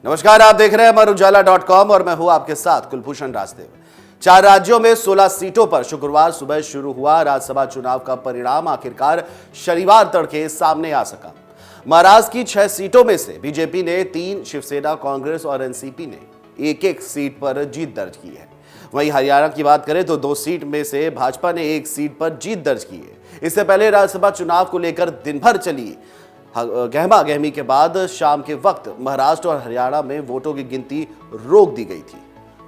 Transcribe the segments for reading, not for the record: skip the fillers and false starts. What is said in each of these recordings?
नमस्कार, आप देख रहे हैं अमरउजाला.com और मैं हूं आपके साथ कुलभूषण राजदेव। 4 राज्यों में 16 सीटों पर शुक्रवार सुबह शुरू हुआ राज्यसभा चुनाव का परिणाम आखिरकार शनिवार तड़के सामने आ सका। महाराष्ट्र की 6 सीटों में से बीजेपी ने 3, शिवसेना, कांग्रेस और एनसीपी ने एक सीट पर जीत दर्ज की है। वहीं हरियाणा की बात करें तो 2 सीट में से भाजपा ने 1 सीट पर जीत दर्ज की है। इससे पहले राज्यसभा चुनाव को लेकर दिन भर चली गहमा गहमी के बाद शाम के वक्त महाराष्ट्र और हरियाणा में वोटों की गिनती रोक दी गई थी।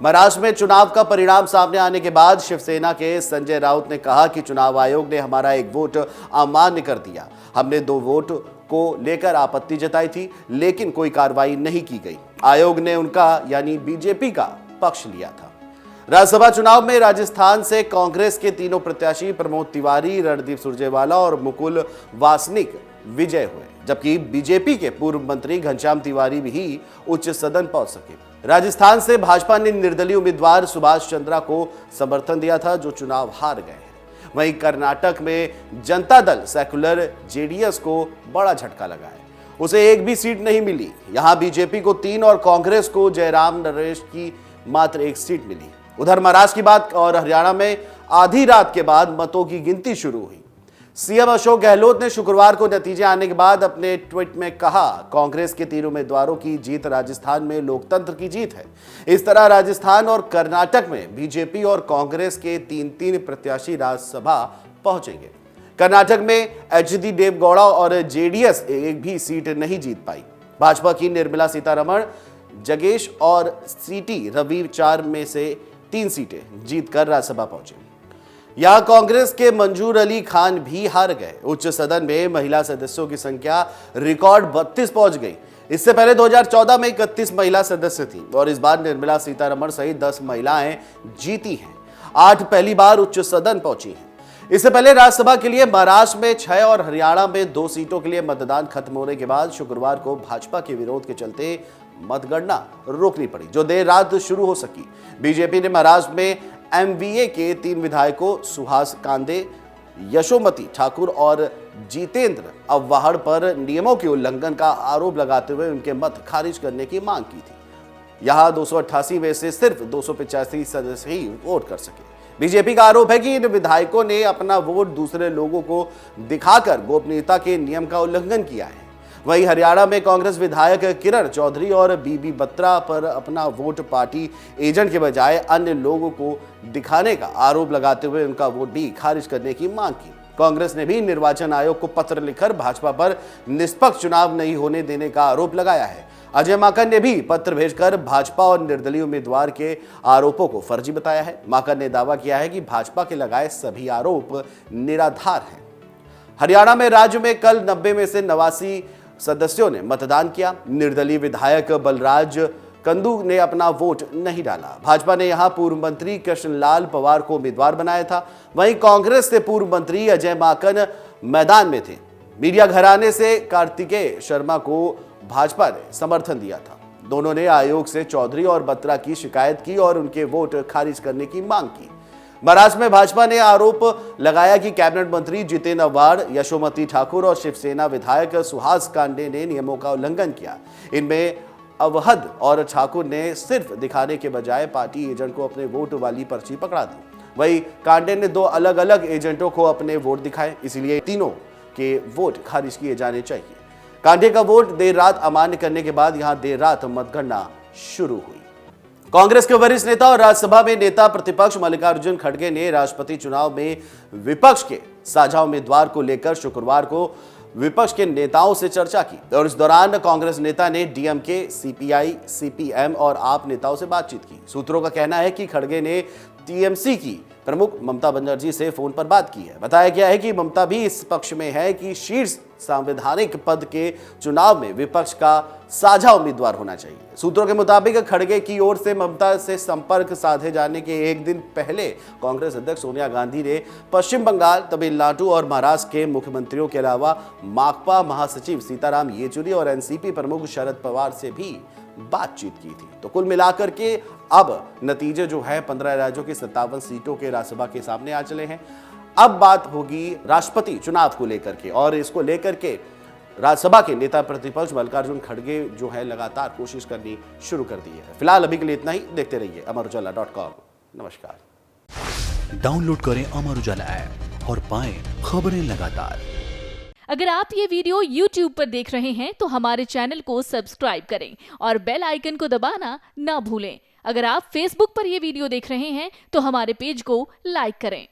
महाराष्ट्र में चुनाव का परिणाम सामने आने के बाद शिवसेना के संजय राउत ने कहा कि चुनाव आयोग ने हमारा 1 वोट अमान्य कर दिया। हमने 2 वोट को लेकर आपत्ति जताई थी, लेकिन कोई कार्रवाई नहीं की गई। आयोग ने उनका यानी बीजेपी का पक्ष लिया था। राज्यसभा चुनाव में राजस्थान से कांग्रेस के तीनों प्रत्याशी प्रमोद तिवारी, रणदीप सुरजेवाला और मुकुल वासनिक विजय हुए, जबकि बीजेपी के पूर्व मंत्री घनश्याम तिवारी भी उच्च सदन पहुंच सके। राजस्थान से भाजपा ने निर्दलीय उम्मीदवार सुभाष चंद्रा को समर्थन दिया था, जो चुनाव हार गए हैं। वहीं कर्नाटक में जनता दल सेक्युलर जेडीएस को बड़ा झटका लगा है, उसे 1 भी सीट नहीं मिली। यहां बीजेपी को 3 और कांग्रेस को जयराम नरेश की मात्र 1 सीट मिली। उधर महाराष्ट्र की बात और हरियाणा में आधी रात के बाद मतों की गिनती शुरू हुई। सीएम अशोक गहलोत ने शुक्रवार को नतीजे आने के बाद अपने ट्वीट में कहा, कांग्रेस के 3 उम्मीदवारों की जीत राजस्थान में लोकतंत्र की जीत है। इस तरह राजस्थान और कर्नाटक में बीजेपी और कांग्रेस के 3-3 प्रत्याशी राज्यसभा पहुंचेंगे। कर्नाटक में एचडी देवगौड़ा और जेडीएस 1 भी सीट नहीं जीत पाई। भाजपा की निर्मला सीतारमण, जगेश और सीटी रवि 4 में से 3 सीटें जीतकर राज्यसभा पहुंचे। यहां कांग्रेस के मंजूर अली खान भी हार गए। उच्च सदन में महिला सदस्यों की संख्या रिकॉर्ड 32 पहुंच गई। इससे पहले 2014 में 31 महिला सदस्य थी और इस बार निर्मला सीतारमण सहित 10 महिलाएं जीती हैं। 8 पहली बार उच्च सदन पहुंची हैं। इससे पहले राज्यसभा के लिए महाराष्ट्र में 6 और हरियाणा में 2 सीटों के लिए मतदान खत्म होने के बाद शुक्रवार को भाजपा के विरोध के चलते मतगणना रोकनी पड़ी, जो देर रात शुरू हो सकी। बीजेपी ने महाराष्ट्र में एमवीए के 3 विधायकों सुहास कांदे, यशोमती ठाकुर और जितेंद्र अव्वाहड़ पर नियमों के उल्लंघन का आरोप लगाते हुए उनके मत खारिज करने की मांग की थी। यहां 288 में से सिर्फ 285 सदस्य ही वोट कर सके। बीजेपी का आरोप है कि इन विधायकों ने अपना वोट दूसरे लोगों को दिखाकर गोपनीयता के नियम का उल्लंघन किया है। वहीं हरियाणा में कांग्रेस विधायक किरण चौधरी और बीबी बत्रा पर अपना वोट पार्टी एजेंट के बजाय अन्य लोगों को दिखाने का आरोप लगाते हुए उनका वोट भी खारिज करने की मांग की। कांग्रेस ने भी निर्वाचन आयोग को पत्र लिखकर भाजपा पर निष्पक्ष चुनाव नहीं होने देने का आरोप लगाया है। अजय माकन ने भी पत्र भेजकर भाजपा और निर्दलीय उम्मीदवार के आरोपों को फर्जी बताया है। माकन ने दावा किया है कि भाजपा के लगाए सभी आरोप निराधार हैं। हरियाणा में राज्य में कल 90 में से 89 सदस्यों ने मतदान किया। निर्दलीय विधायक बलराज कंदू ने अपना वोट नहीं डाला। भाजपा ने यहां पूर्व मंत्री कृष्णलाल पवार को उम्मीदवार बनाया था। वहीं कांग्रेस से पूर्व मंत्री अजय माकन मैदान में थे। मीडिया घराने से कार्तिकेय शर्मा को भाजपा ने समर्थन दिया था। दोनों ने आयोग से चौधरी और बत्रा की शिकायत की और उनके वोट खारिज करने की मांग की। महाराष्ट्र में भाजपा ने आरोप लगाया कि कैबिनेट मंत्री जितेंद्र अव्वाहड़, यशोमती ठाकुर और शिवसेना विधायक सुहास कांडे ने नियमों का उल्लंघन किया। इनमें अवहद और ठाकुर ने सिर्फ दिखाने के बजाय पार्टी एजेंट को अपने वोट वाली पर्ची पकड़ा दी। वहीं कांडे ने 2 अलग अलग एजेंटों को अपने वोट दिखाए, इसलिए तीनों के वोट खारिज किए जाने चाहिए। कांडे का वोट देर रात अमान्य करने के बाद यहां देर रात मतगणना शुरू हुई। कांग्रेस के वरिष्ठ नेता और राज्यसभा में नेता प्रतिपक्ष मल्लिकार्जुन खड़गे ने राष्ट्रपति चुनाव में विपक्ष के साझा उम्मीदवार को लेकर शुक्रवार को विपक्ष के नेताओं से चर्चा की और इस दौरान कांग्रेस नेता ने डीएमके, सीपीआई, सीपीएम और आप नेताओं से बातचीत की। सूत्रों का कहना है कि खड़गे ने टीएमसी की प्रमुख ममता बनर्जी से फोन पर बात की है। बताया गया है कि ममता भी इस पक्ष में है कि शीर्ष संवैधानिक पद के चुनाव में विपक्ष का साझा उम्मीदवार होना चाहिए। सूत्रों के मुताबिक खड़गे की ओर से ममता से संपर्क साधे जाने के 1 दिन पहले कांग्रेस अध्यक्ष सोनिया गांधी ने पश्चिम बंगाल, तमिलनाडु और महाराष्ट्र के मुख्यमंत्रियों के अलावा माकपा महासचिव सीताराम येचुरी और एनसीपी प्रमुख शरद पवार से भी बातचीत की थी। तो कुल मिलाकर के अब नतीजे जो है 15 राज्यों की 57 सीटों के राज्यसभा के सामने आ चले हैं। अब बात होगी राष्ट्रपति चुनाव को लेकर के और इसको लेकर के राज्यसभा के नेता प्रतिपक्ष मल्लिकार्जुन खड़गे जो है लगातार कोशिश करनी शुरू कर दी है। फिलहाल अभी के लिए इतना ही। देखते रहिए amarujala.com। नमस्कार। डाउनलोड करें अमर उजाला ऐप और पाएं खबरें लगातार। अगर आप ये वीडियो YouTube पर देख रहे हैं तो हमारे चैनल को सब्सक्राइब करें और बेल आइकन को दबाना ना भूलें। अगर आप Facebook पर ये वीडियो देख रहे हैं तो हमारे पेज को लाइक करें।